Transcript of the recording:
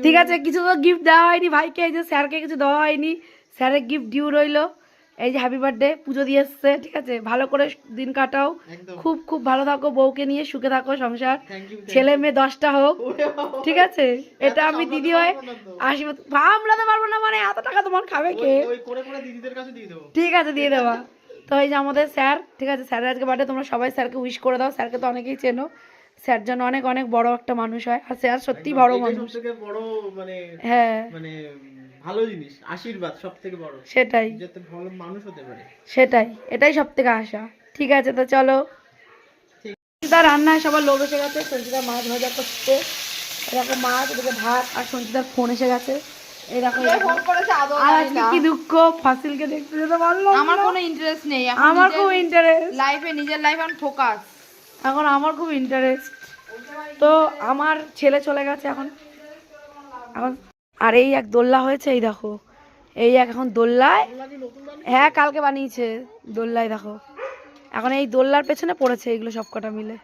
ঠিক আছে, কিছু তো গিফট দেওয়া হয়নি ভাইকে, এই যে স্যারকে কিছু দেওয়া হয়নি, স্যারের গিফট ডিউ রইলো। এই যে হ্যাপি বার্থডে, পুজো দিয়ে এসছে, ঠিক আছে, ভালো করে দিন কাটাও, খুব খুব ভালো থাকো, বউকে নিয়ে সুখে থাকো, সংসার, ছেলে মেয়ে 10টা হোক, ঠিক আছে। এটা আমি দিদি হয় আশীর্বাদ সামলাতে পারবো না, মানে এত টাকা তোমার খাবে কে? ঠিক আছে, দিয়ে দেওয়া। তো এই যে আমাদের স্যার, ঠিক আছে, স্যারের আজকে বার্থডে, তোমরা সবাই স্যারকে উইশ করে দাও, স্যারকে তো অনেকেই চেনো, স্যার যেন অনেক অনেক বড় একটা মানুষ হয়, আর স্যার সত্যি বড় মানুষ, বড় মানে হ্যাঁ মানে ভালো জিনিস, আশীর্বাদ সবথেকে বড়, সেটাই, যাতে ভালো মানুষ হতে পারে, সেটাই, এটাই সব থেকে আশা। ঠিক আছে, তো চলো। সঞ্চিতা রান্নায় সবার লোক এসে গেছে, সঞ্চিতা মাছ ভাজা করছে, এরকম মাছ, এদিকে ভাত, আর সঞ্চিতার ফোন এসে গেছে, এরকম। আর আজকে কি দুঃখ, ফাসিলকে দেখতে যেতে পারলাম না। আমার কোনো ইন্টারেস্ট নেই, আমার খুব ইন্টারেস্ট লাইফে, নিজের লাইফ আর ফোকাস। এখন আমার খুব ইন্টারেস্ট। তো আমার ছেলে চলে গেছে এখন, এখন আর এই এক দোল্লা হয়েছে, এই দেখো, এই এক এখন দোল্লায়, হ্যাঁ কালকে বানিয়েছে দোল্লায়, দেখো এখন এই দোল্লার পেছনে পড়েছে এগুলো সব কটা মিলে।